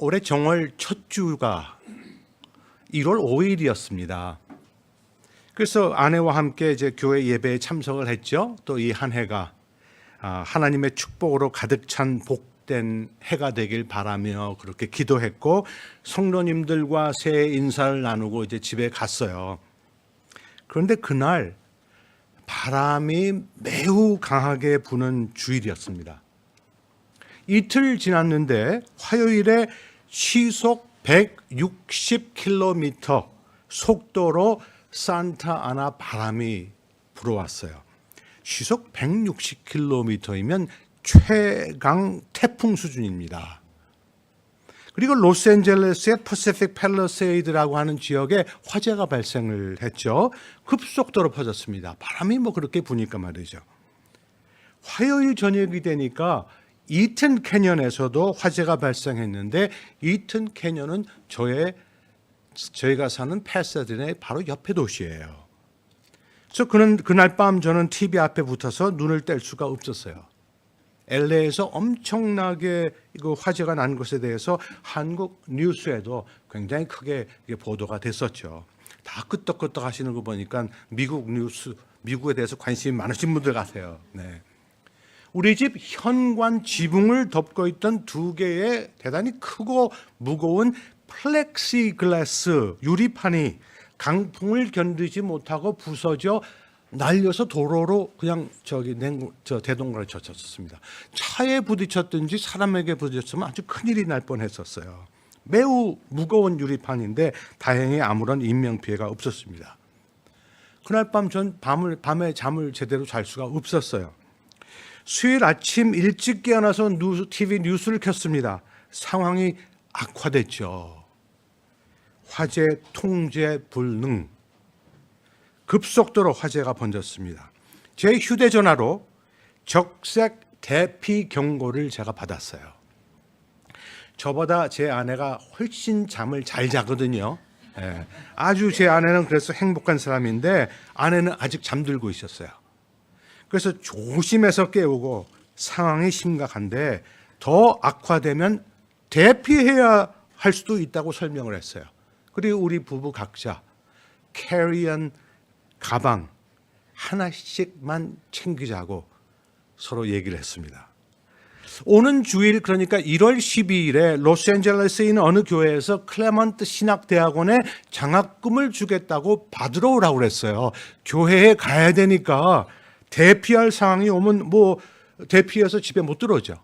올해 정월 첫 주가 1월 5일이었습니다. 그래서 아내와 함께 이제 교회 예배에 참석을 했죠. 또 이 한 해가 하나님의 축복으로 가득 찬 복된 해가 되길 바라며 그렇게 기도했고, 성도님들과 새해 인사를 나누고 이제 집에 갔어요. 그런데 그날 바람이 매우 강하게 부는 주일이었습니다. 이틀 지났는데 화요일에 시속 160km 속도로 산타아나 바람이 불어왔어요. 시속 160km이면 최강 태풍 수준입니다. 그리고 로스앤젤레스의 퍼시픽 팰리세이드라고 하는 지역에 화재가 발생을 했죠. 급속도로 퍼졌습니다. 바람이 그렇게 부니까 말이죠. 화요일 저녁이 되니까 이튼 캐년에서도 화재가 발생했는데, 이튼 캐년은 저희가 사는 패사디나의 바로 옆에 도시예요. 그래서 그날 밤 저는 TV 앞에 붙어서 눈을 뗄 수가 없었어요. LA에서 엄청나게 화재가 난 것에 대해서 한국 뉴스에도 굉장히 크게 보도가 됐었죠. 다 끄떡끄떡 하시는 거 보니까 미국에 대해서 관심이 많으신 분들 같아요. 네. 우리 집 현관 지붕을 덮고 있던 두 개의 대단히 크고 무거운 플렉시글라스 유리판이 강풍을 견디지 못하고 부서져 날려서 도로로 그냥 대동강을 젖혔습니다. 차에 부딪혔든지 사람에게 부딪혔으면 아주 큰일이 날 뻔했었어요. 매우 무거운 유리판인데 다행히 아무런 인명피해가 없었습니다. 그날 밤 전 밤에 잠을 제대로 잘 수가 없었어요. 수요일 아침 일찍 깨어나서 TV 뉴스를 켰습니다. 상황이 악화됐죠. 화재 통제 불능. 급속도로 화재가 번졌습니다. 제 휴대전화로 적색 대피 경고를 제가 받았어요. 저보다 제 아내가 훨씬 잠을 잘 자거든요. 예, 아주 제 아내는 그래서 행복한 사람인데, 아내는 아직 잠들고 있었어요. 그래서 조심해서 깨우고, 상황이 심각한데 더 악화되면 대피해야 할 수도 있다고 설명을 했어요. 그리고 우리 부부 각자 캐리언 가방 하나씩만 챙기자고 서로 얘기를 했습니다. 오는 주일, 그러니까 1월 12일에 로스앤젤레스에 있는 어느 교회에서 클레먼트 신학대학원에 장학금을 주겠다고 받으러 오라고 그랬어요. 교회에 가야 되니까 대피할 상황이 오면 대피해서 집에 못 들어오죠.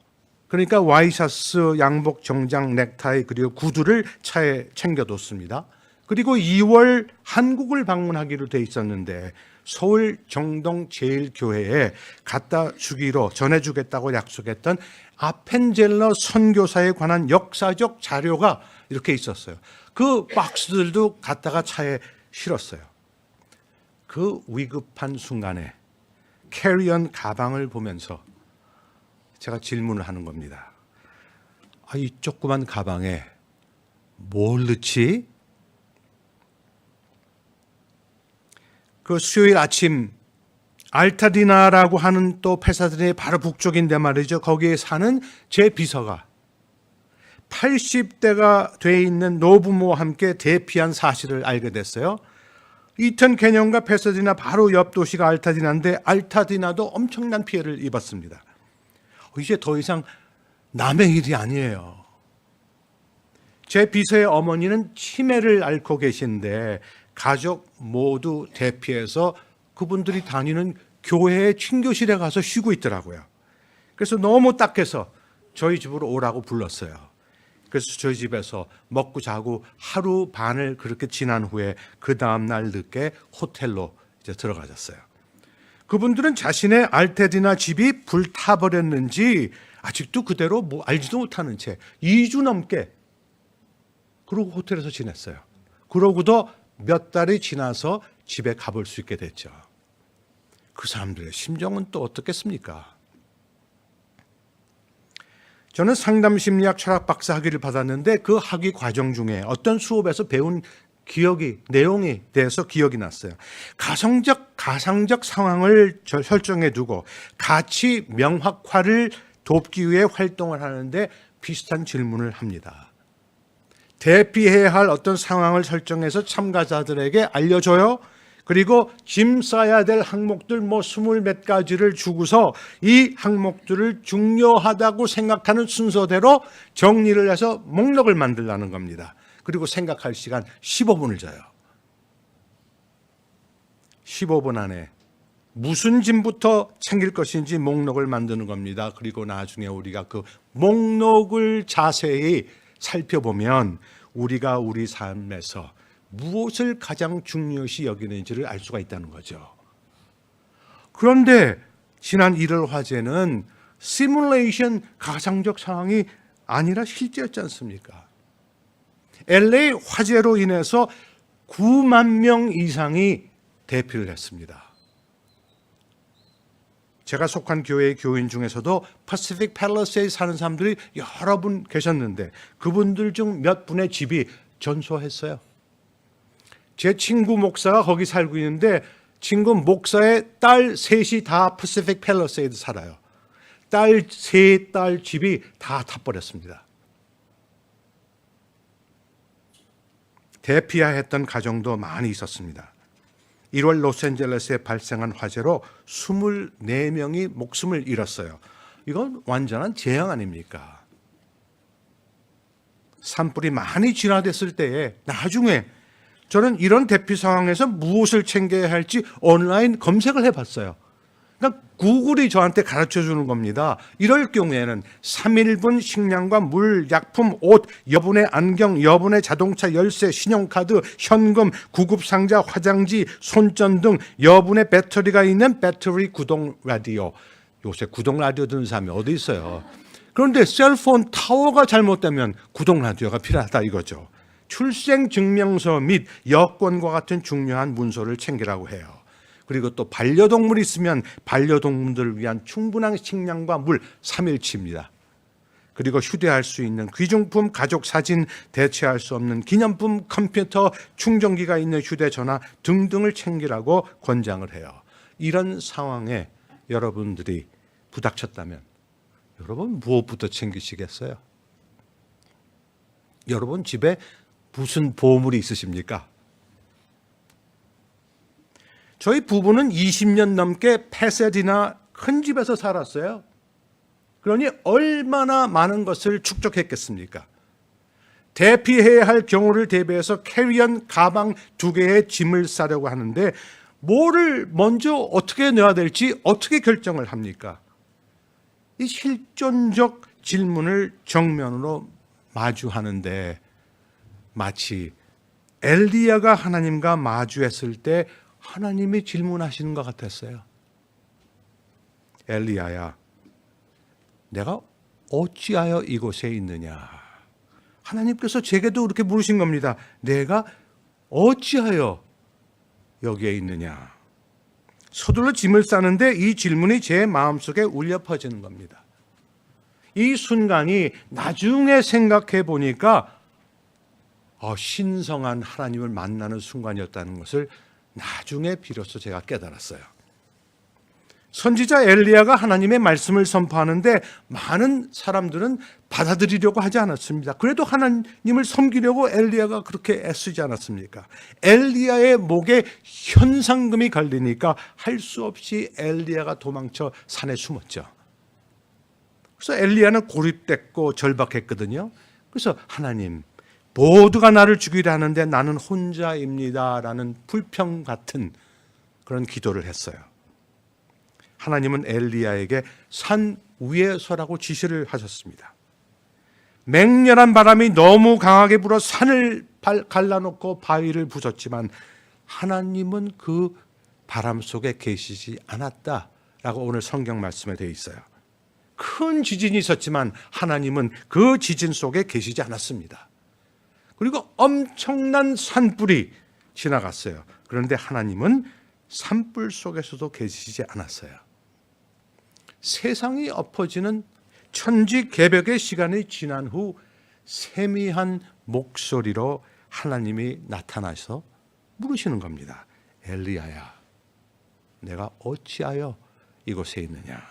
그러니까 와이셔츠, 양복, 정장, 넥타이 그리고 구두를 차에 챙겨뒀습니다. 그리고 2월 한국을 방문하기로 돼 있었는데 서울 정동 제일교회에 전해주겠다고 약속했던 아펜젤러 선교사에 관한 역사적 자료가 이렇게 있었어요. 그 박스들도 갖다가 차에 실었어요. 그 위급한 순간에 캐리언 가방을 보면서 제가 질문을 하는 겁니다. 이 조그만 가방에 뭘 넣지? 그 수요일 아침 알타디나라고 하는 또 페사드나의 바로 북쪽인데 말이죠. 거기에 사는 제 비서가 80대가 돼 있는 노부모와 함께 대피한 사실을 알게 됐어요. 이튼 캐년과 페사디나 바로 옆 도시가 알타디나인데, 알타디나도 엄청난 피해를 입었습니다. 이제 더 이상 남의 일이 아니에요. 제 비서의 어머니는 치매를 앓고 계신데 가족 모두 대피해서 그분들이 다니는 교회의 친교실에 가서 쉬고 있더라고요. 그래서 너무 딱해서 저희 집으로 오라고 불렀어요. 그래서 저희 집에서 먹고 자고 하루 반을 그렇게 지난 후에 그 다음날 늦게 호텔로 이제 들어가셨어요. 그분들은 자신의 알테디나 집이 불타버렸는지 아직도 그대로 알지도 못하는 채 2주 넘게 그러고 호텔에서 지냈어요. 그러고도 몇 달이 지나서 집에 가볼 수 있게 됐죠. 그 사람들의 심정은 또 어떻겠습니까? 저는 상담심리학 철학 박사 학위를 받았는데 그 학위 과정 중에 어떤 수업에서 배운 내용에 대해서 기억이 났어요. 가상적 상황을 설정해 두고 가치 명확화를 돕기 위해 활동을 하는데 비슷한 질문을 합니다. 대피해야 할 어떤 상황을 설정해서 참가자들에게 알려줘요. 그리고 짐 싸야 될 항목들 20몇 가지를 주고서 이 항목들을 중요하다고 생각하는 순서대로 정리를 해서 목록을 만들라는 겁니다. 그리고 생각할 시간 15분을 줘요. 15분 안에 무슨 짐부터 챙길 것인지 목록을 만드는 겁니다. 그리고 나중에 우리가 그 목록을 자세히 살펴보면 우리가 우리 삶에서 무엇을 가장 중요시 여기는지를 알 수가 있다는 거죠. 그런데 지난 1월 화재는 시뮬레이션 가상적 상황이 아니라 실제였지 않습니까? LA 화재로 인해서 9만 명 이상이 대피를 했습니다. 제가 속한 교회의 교인 중에서도 퍼시픽 팰리세이드 사는 사람들이 여러 분 계셨는데 그분들 중 몇 분의 집이 전소했어요. 제 친구 목사가 거기 살고 있는데 친구 목사의 딸 셋이 다 퍼시픽 팰리세이드 살아요. 세 딸 집이 다 타버렸습니다. 대피해야 했던 가정도 많이 있었습니다. 1월 로스앤젤레스에 발생한 화재로 24명이 목숨을 잃었어요. 이건 완전한 재앙 아닙니까? 산불이 많이 진화됐을 때에 나중에 저는 이런 대피 상황에서 무엇을 챙겨야 할지 온라인 검색을 해봤어요. 그러니까 구글이 저한테 가르쳐 주는 겁니다. 이럴 경우에는 3일분 식량과 물, 약품, 옷, 여분의 안경, 여분의 자동차 열쇠, 신용카드, 현금, 구급상자, 화장지, 손전 등 여분의 배터리가 있는 배터리 구동 라디오. 요새 구동 라디오 듣는 사람이 어디 있어요? 그런데 셀폰 타워가 잘못되면 구동 라디오가 필요하다 이거죠. 출생증명서 및 여권과 같은 중요한 문서를 챙기라고 해요. 그리고 또 반려동물이 있으면 반려동물들을 위한 충분한 식량과 물 3일치입니다. 그리고 휴대할 수 있는 귀중품, 가족 사진, 대체할 수 없는 기념품, 컴퓨터, 충전기가 있는 휴대전화 등등을 챙기라고 권장을 해요. 이런 상황에 여러분들이 부닥쳤다면 여러분 무엇부터 챙기시겠어요? 여러분 집에 무슨 보물이 있으십니까? 저희 부부는 20년 넘게 패세디나 큰 집에서 살았어요. 그러니 얼마나 많은 것을 축적했겠습니까? 대피해야 할 경우를 대비해서 캐리언 가방 2개의 짐을 싸려고 하는데 뭐를 먼저 어떻게 넣어야 될지 어떻게 결정을 합니까? 이 실존적 질문을 정면으로 마주하는데 마치 엘리야가 하나님과 마주했을 때 하나님이 질문하시는 것 같았어요. 엘리야야, 내가 어찌하여 이곳에 있느냐? 하나님께서 제게도 그렇게 물으신 겁니다. 내가 어찌하여 여기에 있느냐? 서둘러 짐을 싸는데 이 질문이 제 마음속에 울려 퍼지는 겁니다. 이 순간이 나중에 생각해 보니까 신성한 하나님을 만나는 순간이었다는 것을 나중에 비로소 제가 깨달았어요. 선지자 엘리야가 하나님의 말씀을 선포하는데 많은 사람들은 받아들이려고 하지 않았습니다. 그래도 하나님을 섬기려고 엘리야가 그렇게 애쓰지 않았습니까? 엘리야의 목에 현상금이 걸리니까 할 수 없이 엘리야가 도망쳐 산에 숨었죠. 그래서 엘리야는 고립됐고 절박했거든요. 그래서 하나님, 모두가 나를 죽이려 하는데 나는 혼자입니다라는 불평 같은 그런 기도를 했어요. 하나님은 엘리야에게 산 위에 서라고 지시를 하셨습니다. 맹렬한 바람이 너무 강하게 불어 산을 갈라놓고 바위를 부쉈지만 하나님은 그 바람 속에 계시지 않았다라고 오늘 성경 말씀에 되어 있어요. 큰 지진이 있었지만 하나님은 그 지진 속에 계시지 않았습니다. 그리고 엄청난 산불이 지나갔어요. 그런데 하나님은 산불 속에서도 계시지 않았어요. 세상이 엎어지는 천지개벽의 시간이 지난 후 세미한 목소리로 하나님이 나타나서 물으시는 겁니다. 엘리야야, 내가 어찌하여 이곳에 있느냐?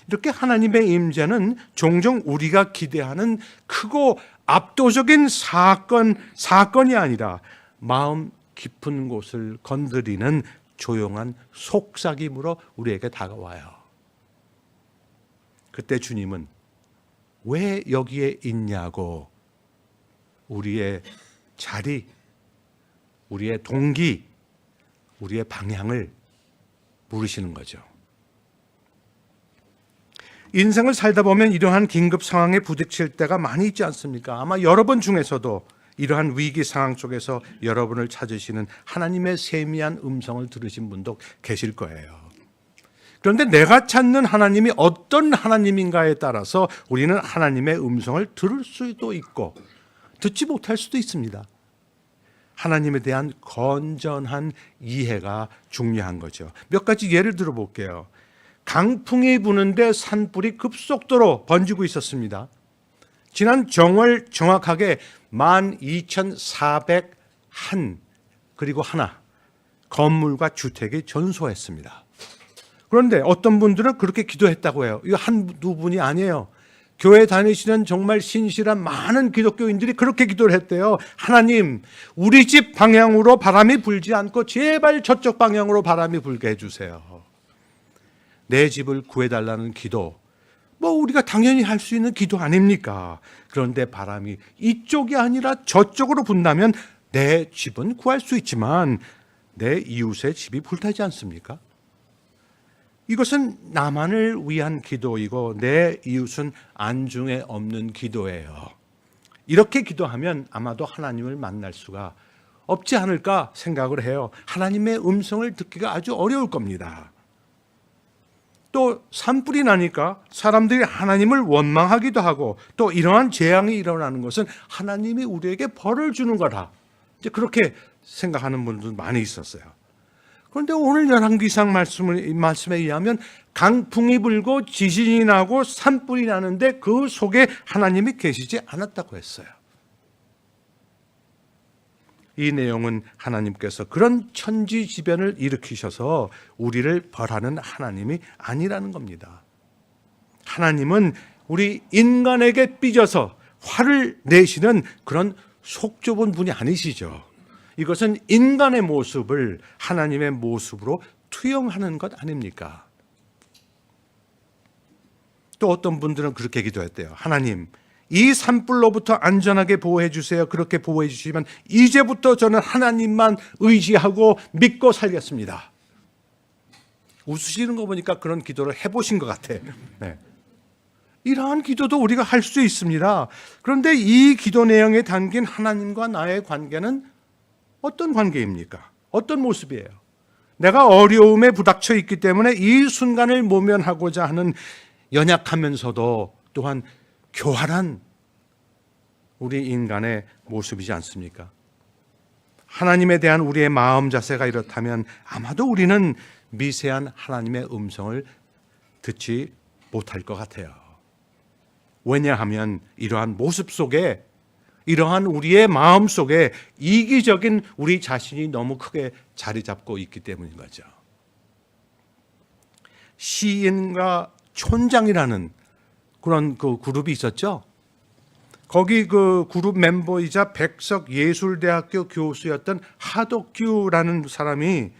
이렇게 하나님의 임재는 종종 우리가 기대하는 크고 압도적인 사건이 아니라 마음 깊은 곳을 건드리는 조용한 속삭임으로 우리에게 다가와요. 그때 주님은 왜 여기에 있냐고 우리의 자리, 우리의 동기, 우리의 방향을 물으시는 거죠. 인생을 살다 보면 이러한 긴급 상황에 부딪힐 때가 많이 있지 않습니까? 아마 여러분 중에서도 이러한 위기 상황 속에서 여러분을 찾으시는 하나님의 세미한 음성을 들으신 분도 계실 거예요. 그런데 내가 찾는 하나님이 어떤 하나님인가에 따라서 우리는 하나님의 음성을 들을 수도 있고 듣지 못할 수도 있습니다. 하나님에 대한 건전한 이해가 중요한 거죠. 몇 가지 예를 들어 볼게요. 강풍이 부는데 산불이 급속도로 번지고 있었습니다. 지난 정월 정확하게 12,401 그리고 하나 건물과 주택이 전소했습니다. 그런데 어떤 분들은 그렇게 기도했다고 해요. 이거 한두 분이 아니에요. 교회 다니시는 정말 신실한 많은 기독교인들이 그렇게 기도를 했대요. 하나님, 우리 집 방향으로 바람이 불지 않고 제발 저쪽 방향으로 바람이 불게 해주세요. 내 집을 구해달라는 기도, 우리가 당연히 할 수 있는 기도 아닙니까? 그런데 바람이 이쪽이 아니라 저쪽으로 분다면 내 집은 구할 수 있지만 내 이웃의 집이 불타지 않습니까? 이것은 나만을 위한 기도이고 내 이웃은 안중에 없는 기도예요. 이렇게 기도하면 아마도 하나님을 만날 수가 없지 않을까 생각을 해요. 하나님의 음성을 듣기가 아주 어려울 겁니다. 또 산불이 나니까 사람들이 하나님을 원망하기도 하고 또 이러한 재앙이 일어나는 것은 하나님이 우리에게 벌을 주는 거다. 이제 그렇게 생각하는 분들도 많이 있었어요. 그런데 오늘 열왕기상 말씀에 의하면 강풍이 불고 지진이 나고 산불이 나는데 그 속에 하나님이 계시지 않았다고 했어요. 이 내용은 하나님께서 그런 천지지변을 일으키셔서 우리를 벌하는 하나님이 아니라는 겁니다. 하나님은 우리 인간에게 삐져서 화를 내시는 그런 속 좁은 분이 아니시죠. 이것은 인간의 모습을 하나님의 모습으로 투영하는 것 아닙니까? 또 어떤 분들은 그렇게 기도했대요. 하나님, 이 산불로부터 안전하게 보호해 주세요. 그렇게 보호해 주시면 이제부터 저는 하나님만 의지하고 믿고 살겠습니다. 웃으시는 거 보니까 그런 기도를 해보신 것 같아요. 네. 이러한 기도도 우리가 할 수 있습니다. 그런데 이 기도 내용에 담긴 하나님과 나의 관계는 어떤 관계입니까? 어떤 모습이에요? 내가 어려움에 부닥쳐 있기 때문에 이 순간을 모면하고자 하는 연약하면서도 또한 교활한 우리 인간의 모습이지 않습니까? 하나님에 대한 우리의 마음 자세가 이렇다면 아마도 우리는 미세한 하나님의 음성을 듣지 못할 것 같아요. 왜냐하면 이러한 모습 속에, 이러한 우리의 마음 속에 이기적인 우리 자신이 너무 크게 자리 잡고 있기 때문인 거죠. 시인과 촌장이라는 그런 그 그룹이 있었죠. 거기 그 그룹 멤버이자 백석예술대학교 교수였던 하덕규라는 사람이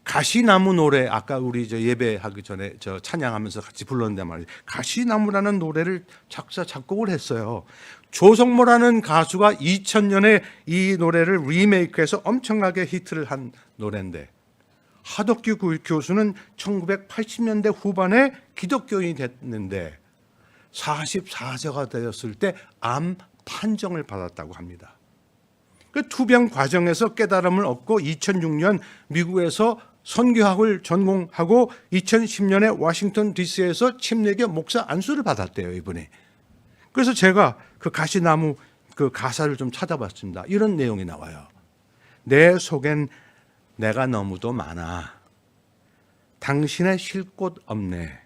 가시나무 노래, 아까 우리 예배하기 전에 찬양하면서 같이 불렀는데 말이에요. 가시나무라는 노래를 작곡을 했어요. 조성모라는 가수가 2000년에 이 노래를 리메이크해서 엄청나게 히트를 한 노래인데, 하덕규 교수는 1980년대 후반에 기독교인이 됐는데 44세가 되었을 때 암 판정을 받았다고 합니다. 그 투병 과정에서 깨달음을 얻고 2006년 미국에서 선교학을 전공하고 2010년에 워싱턴 DC에서 침례교 목사 안수를 받았대요, 이분이. 그래서 제가 그 가시나무 그 가사를 좀 찾아봤습니다. 이런 내용이 나와요. 내 속엔 내가 너무도 많아. 당신의 쉴 곳 없네.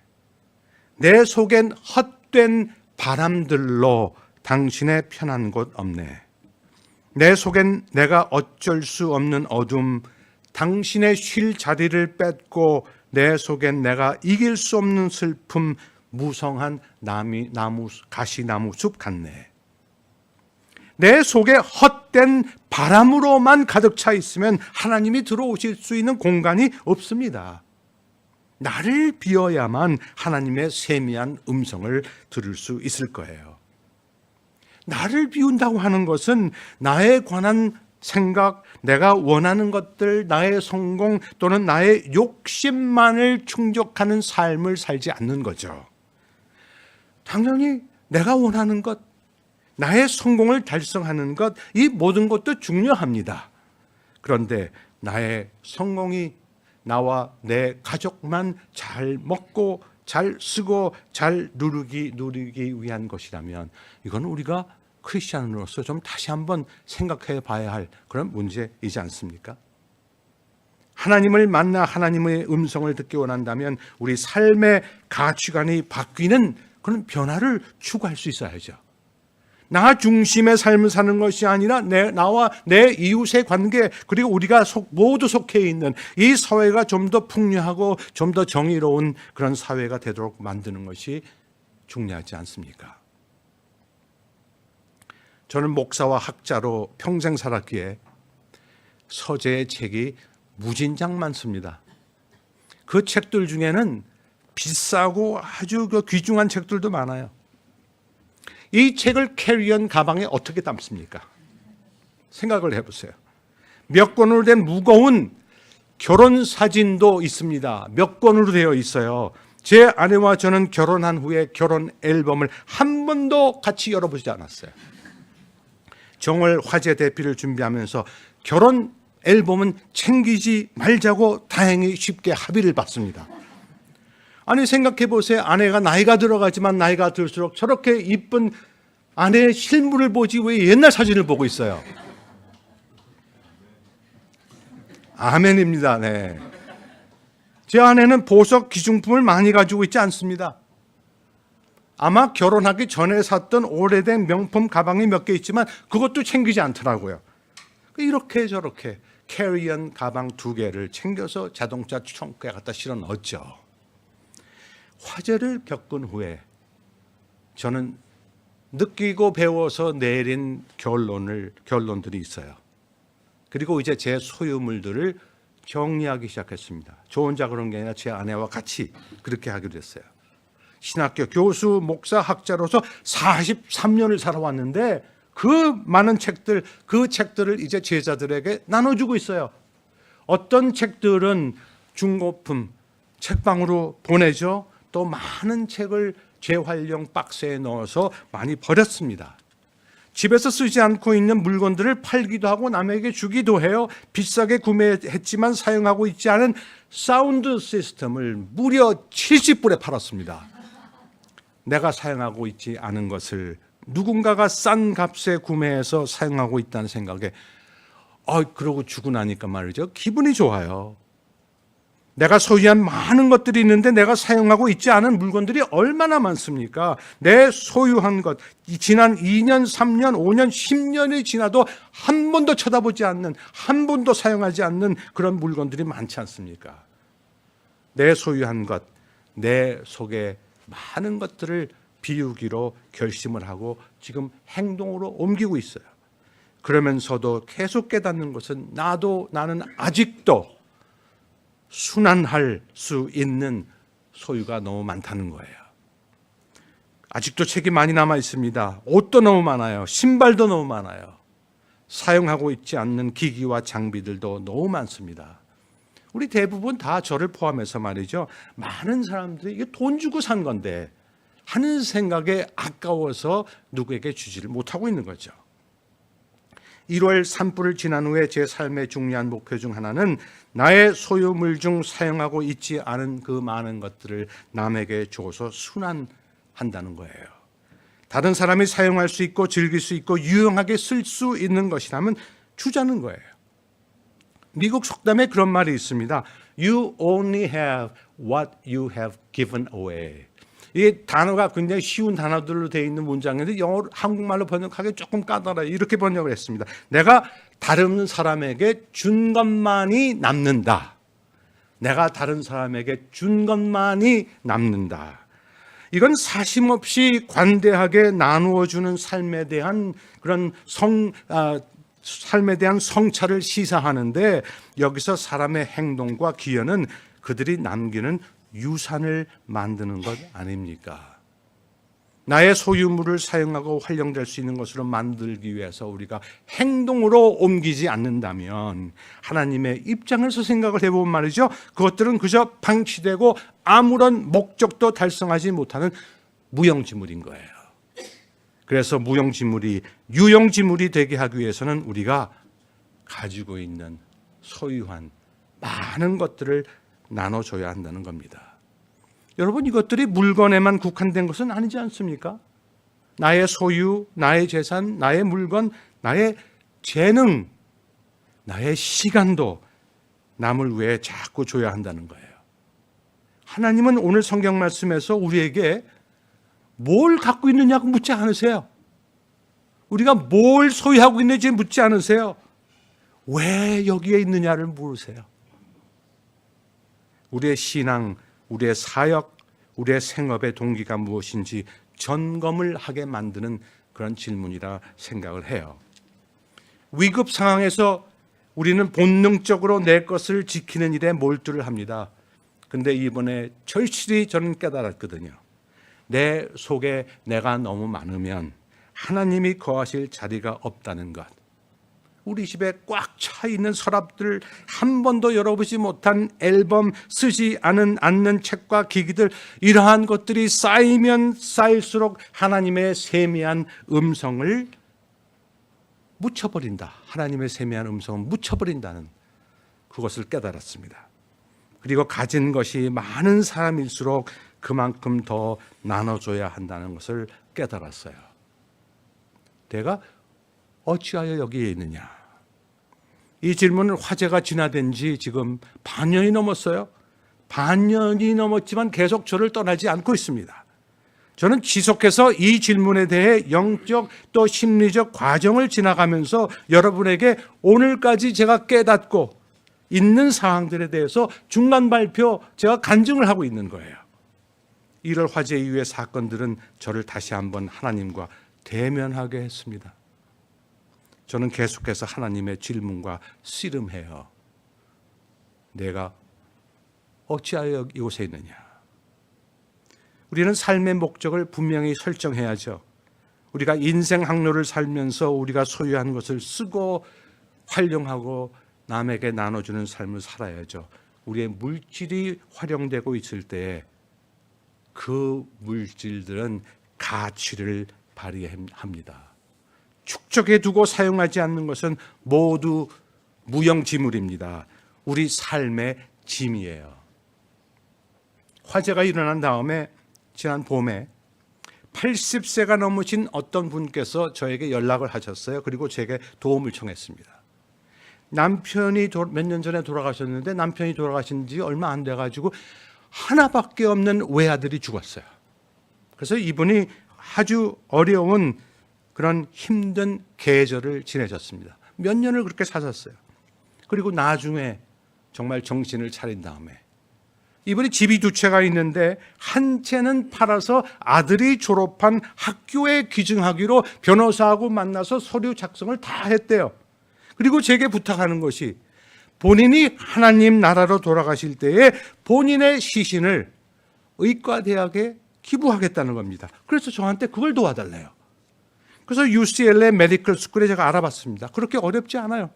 내 속엔 헛된 바람들로 당신의 편한 곳 없네. 내 속엔 내가 어쩔 수 없는 어둠, 당신의 쉴 자리를 뺏고 내 속엔 내가 이길 수 없는 슬픔, 무성한 가시나무 숲 같네. 내 속에 헛된 바람으로만 가득 차 있으면 하나님이 들어오실 수 있는 공간이 없습니다. 나를 비워야만 하나님의 세미한 음성을 들을 수 있을 거예요. 나를 비운다고 하는 것은 나에 관한 생각, 내가 원하는 것들, 나의 성공 또는 나의 욕심만을 충족하는 삶을 살지 않는 거죠. 당연히 내가 원하는 것, 나의 성공을 달성하는 것, 이 모든 것도 중요합니다. 그런데 나의 성공이 나와 내 가족만 잘 먹고 잘 쓰고 잘 누리기 위한 것이라면 이건 우리가 크리스찬으로서 좀 다시 한번 생각해 봐야 할 그런 문제이지 않습니까? 하나님을 만나 하나님의 음성을 듣기 원한다면 우리 삶의 가치관이 바뀌는 그런 변화를 추구할 수 있어야죠. 나 중심의 삶을 사는 것이 아니라 나와 내 이웃의 관계, 그리고 우리가 모두 속해 있는 이 사회가 좀 더 풍요하고 좀 더 정의로운 그런 사회가 되도록 만드는 것이 중요하지 않습니까? 저는 목사와 학자로 평생 살았기에 서재의 책이 무진장 많습니다. 그 책들 중에는 비싸고 아주 귀중한 책들도 많아요. 이 책을 캐리언 가방에 어떻게 담습니까? 생각을 해보세요. 몇 권으로 된 무거운 결혼 사진도 있습니다. 몇 권으로 되어 있어요. 제 아내와 저는 결혼한 후에 결혼 앨범을 한 번도 같이 열어보지 않았어요. 정월 화재 대피를 준비하면서 결혼 앨범은 챙기지 말자고 다행히 쉽게 합의를 봤습니다. 아니 생각해 보세요. 아내가 나이가 들어가지만 나이가 들수록 저렇게 이쁜 아내의 실물을 보지 왜 옛날 사진을 보고 있어요? 아멘입니다. 네. 제 아내는 보석 기중품을 많이 가지고 있지 않습니다. 아마 결혼하기 전에 샀던 오래된 명품 가방이 몇 개 있지만 그것도 챙기지 않더라고요. 이렇게 저렇게 캐리언 가방 2개를 챙겨서 자동차 트렁크에 갖다 실어 넣었죠. 화재를 겪은 후에 저는 느끼고 배워서 내린 결론들이 있어요. 그리고 이제 제 소유물들을 정리하기 시작했습니다. 저 혼자 그런 게 아니라 제 아내와 같이 그렇게 하기로 됐어요. 신학교 교수, 목사, 학자로서 43년을 살아왔는데 그 많은 책들, 그 책들을 이제 제자들에게 나눠주고 있어요. 어떤 책들은 중고품 책방으로 보내죠. 또 많은 책을 재활용 박스에 넣어서 많이 버렸습니다. 집에서 쓰지 않고 있는 물건들을 팔기도 하고 남에게 주기도 해요. 비싸게 구매했지만 사용하고 있지 않은 사운드 시스템을 무려 70불에 팔았습니다. 내가 사용하고 있지 않은 것을 누군가가 싼 값에 구매해서 사용하고 있다는 생각에 그러고 주고 나니까 말이죠. 기분이 좋아요. 내가 소유한 많은 것들이 있는데 내가 사용하고 있지 않은 물건들이 얼마나 많습니까? 내 소유한 것, 지난 2년, 3년, 5년, 10년이 지나도 한 번도 쳐다보지 않는, 한 번도 사용하지 않는 그런 물건들이 많지 않습니까? 내 소유한 것, 내 속에 많은 것들을 비우기로 결심을 하고 지금 행동으로 옮기고 있어요. 그러면서도 계속 깨닫는 것은 나는 아직도 순환할 수 있는 소유가 너무 많다는 거예요. 아직도 책이 많이 남아 있습니다. 옷도 너무 많아요. 신발도 너무 많아요. 사용하고 있지 않는 기기와 장비들도 너무 많습니다. 우리 대부분 다 저를 포함해서 말이죠. 많은 사람들이 이게 돈 주고 산 건데 하는 생각에 아까워서 누구에게 주지를 못하고 있는 거죠. 1월 산불을 지난 후에 제 삶의 중요한 목표 중 하나는 나의 소유물 중 사용하고 있지 않은 그 많은 것들을 남에게 줘서 순환한다는 거예요. 다른 사람이 사용할 수 있고 즐길 수 있고 유용하게 쓸 수 있는 것이라면 주자는 거예요. 미국 속담에 그런 말이 있습니다. You only have what you have given away. 이 단어가 굉장히 쉬운 단어들로 되어 있는 문장인데 한국말로 번역하기 조금 까다로워요. 이렇게 번역을 했습니다. 내가 다른 사람에게 준 것만이 남는다. 내가 다른 사람에게 준 것만이 남는다. 이건 사심 없이 관대하게 나누어주는 삶에 대한 그런 삶에 대한 성찰을 시사하는데, 여기서 사람의 행동과 기여는 그들이 남기는 유산을 만드는 것 아닙니까? 나의 소유물을 사용하고 활용될 수 있는 것으로 만들기 위해서 우리가 행동으로 옮기지 않는다면, 하나님의 입장에서 생각을 해보면 말이죠, 그것들은 그저 방치되고 아무런 목적도 달성하지 못하는 무용지물인 거예요. 그래서 무용지물이 유용지물이 되게 하기 위해서는 우리가 가지고 있는 소유한 많은 것들을 나눠줘야 한다는 겁니다. 여러분, 이것들이 물건에만 국한된 것은 아니지 않습니까? 나의 소유, 나의 재산, 나의 물건, 나의 재능, 나의 시간도 남을 위해 자꾸 줘야 한다는 거예요. 하나님은 오늘 성경 말씀에서 우리에게 뭘 갖고 있느냐고 묻지 않으세요. 우리가 뭘 소유하고 있는지 묻지 않으세요. 왜 여기에 있느냐를 물으세요. 우리의 신앙, 우리의 사역, 우리의 생업의 동기가 무엇인지 점검을 하게 만드는 그런 질문이라 생각을 해요. 위급 상황에서 우리는 본능적으로 내 것을 지키는 일에 몰두를 합니다. 근데 이번에 절실히 저는 깨달았거든요. 내 속에 내가 너무 많으면 하나님이 거하실 자리가 없다는 것. 우리 집에 꽉 차 있는 서랍들, 한 번도 열어보지 못한 앨범, 쓰지 않는 책과 기기들, 이러한 것들이 쌓이면 쌓일수록 하나님의 세미한 음성을 묻혀버린다. 하나님의 세미한 음성을 묻혀버린다는 그것을 깨달았습니다. 그리고 가진 것이 많은 사람일수록 그만큼 더 나눠줘야 한다는 것을 깨달았어요. 내가 어찌하여 여기에 있느냐? 이 질문은 화제가 진화된 지 지금 반년이 넘었어요. 반년이 넘었지만 계속 저를 떠나지 않고 있습니다. 저는 지속해서 이 질문에 대해 영적 또 심리적 과정을 지나가면서 여러분에게 오늘까지 제가 깨닫고 있는 사항들에 대해서 중간 발표, 제가 간증을 하고 있는 거예요. 이럴 화제 이후의 사건들은 저를 다시 한번 하나님과 대면하게 했습니다. 저는 계속해서 하나님의 질문과 씨름해요. 내가 어찌하여 이곳에 있느냐? 우리는 삶의 목적을 분명히 설정해야죠. 우리가 인생 항로를 살면서 우리가 소유한 것을 쓰고 활용하고 남에게 나눠주는 삶을 살아야죠. 우리의 물질이 활용되고 있을 때에 그 물질들은 가치를 발휘합니다. 축적해 두고 사용하지 않는 것은 모두 무용지물입니다. 우리 삶의 짐이에요. 화재가 일어난 다음에 지난 봄에 80세가 넘으신 어떤 분께서 저에게 연락을 하셨어요. 그리고 제게 도움을 청했습니다. 남편이 몇 년 전에 돌아가셨는데 남편이 돌아가신 지 얼마 안 돼가지고 하나밖에 없는 외아들이 죽었어요. 그래서 이분이 아주 어려운 그런 힘든 계절을 지내셨습니다. 몇 년을 그렇게 사셨어요. 그리고 나중에 정말 정신을 차린 다음에 이분이 집이 두 채가 있는데 한 채는 팔아서 아들이 졸업한 학교에 기증하기로 변호사하고 만나서 서류 작성을 다 했대요. 그리고 제게 부탁하는 것이 본인이 하나님 나라로 돌아가실 때에 본인의 시신을 의과대학에 기부하겠다는 겁니다. 그래서 저한테 그걸 도와달래요. 그래서 UCLA 메디컬 스쿨에 제가 알아봤습니다. 그렇게 어렵지 않아요.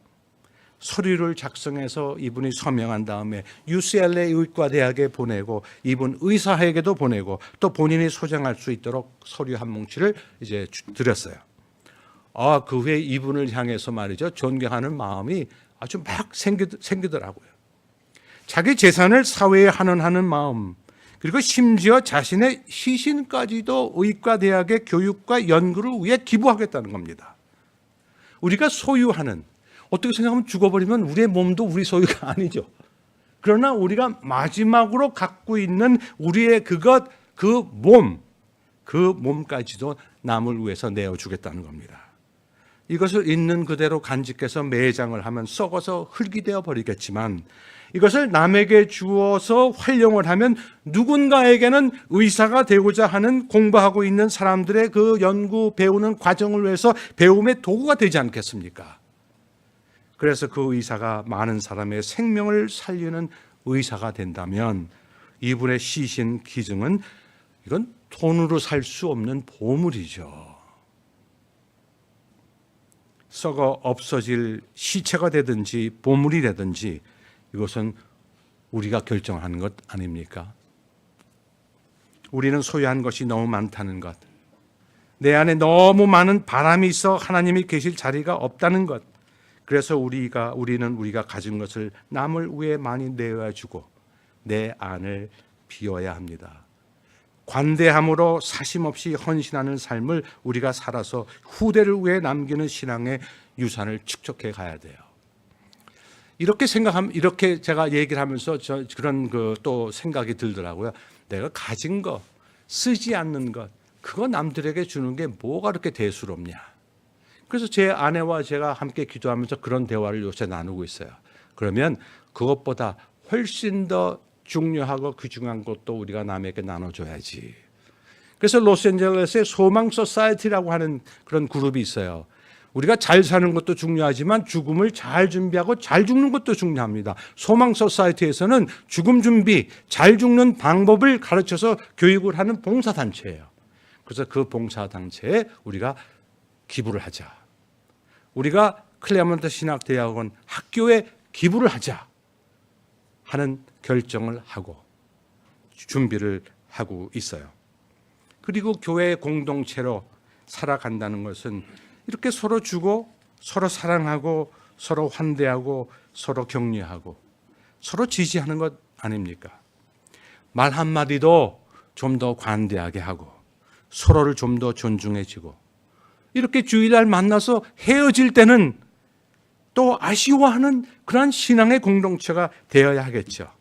서류를 작성해서 이분이 서명한 다음에 UCLA 의과대학에 보내고 이분 의사에게도 보내고 또 본인이 소장할 수 있도록 서류 한 뭉치를 이제 드렸어요. 그 후에 이분을 향해서 말이죠, 존경하는 마음이 아주 막 생기더라고요. 자기 재산을 사회에 환원하는 마음, 그리고 심지어 자신의 시신까지도 의과대학의 교육과 연구를 위해 기부하겠다는 겁니다. 우리가 소유하는, 어떻게 생각하면 죽어버리면 우리의 몸도 우리 소유가 아니죠. 그러나 우리가 마지막으로 갖고 있는 우리의 그것, 그 몸까지도 남을 위해서 내어주겠다는 겁니다. 이것을 있는 그대로 간직해서 매장을 하면 썩어서 흙이 되어 버리겠지만, 이것을 남에게 주어서 활용을 하면 누군가에게는 의사가 되고자 하는 공부하고 있는 사람들의 그 연구 배우는 과정을 위해서 배움의 도구가 되지 않겠습니까? 그래서 그 의사가 많은 사람의 생명을 살리는 의사가 된다면 이분의 시신 기증은 이건 돈으로 살 수 없는 보물이죠. 썩어 없어질 시체가 되든지 보물이 되든지 이것은 우리가 결정하는 것 아닙니까? 우리는 소유한 것이 너무 많다는 것, 내 안에 너무 많은 바람이 있어 하나님이 계실 자리가 없다는 것, 그래서 우리는 우리가 가진 것을 남을 위해 많이 내어주고 내 안을 비워야 합니다. 관대함으로 사심없이 헌신하는 삶을 우리가 살아서 후대를 위해 남기는 신앙의 유산을 축적해 가야 돼요. 이렇게 제가 얘기를 하면서 그런 또 생각이 들더라고요. 내가 가진 거, 쓰지 않는 것, 그거 남들에게 주는 게 뭐가 그렇게 대수롭냐. 그래서 제 아내와 제가 함께 기도하면서 그런 대화를 요새 나누고 있어요. 그러면 그것보다 훨씬 더 중요하고 귀중한 것도 우리가 남에게 나눠줘야지. 그래서 로스앤젤레스에 소망 소사이티라고 하는 그런 그룹이 있어요. 우리가 잘 사는 것도 중요하지만 죽음을 잘 준비하고 잘 죽는 것도 중요합니다. 소망 소사이티에서는 죽음 준비, 잘 죽는 방법을 가르쳐서 교육을 하는 봉사단체예요. 그래서 그 봉사단체에 우리가 기부를 하자. 우리가 클레먼트 신학대학원 학교에 기부를 하자 하는 결정을 하고 준비를 하고 있어요. 그리고 교회 공동체로 살아간다는 것은 이렇게 서로 주고 서로 사랑하고 서로 환대하고 서로 격려하고 서로 지지하는 것 아닙니까? 말 한마디도 좀 더 관대하게 하고 서로를 좀 더 존중해지고, 이렇게 주일날 만나서 헤어질 때는 또 아쉬워하는 그런 신앙의 공동체가 되어야 하겠죠.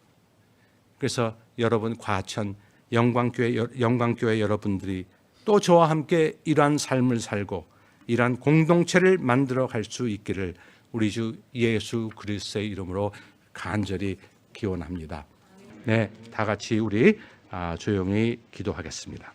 그래서 여러분 과천 영광교회 여러분들이 또 저와 함께 이러한 삶을 살고 이러한 공동체를 만들어 갈 수 있기를 우리 주 예수 그리스도의 이름으로 간절히 기원합니다. 네, 다 같이 우리 조용히 기도하겠습니다.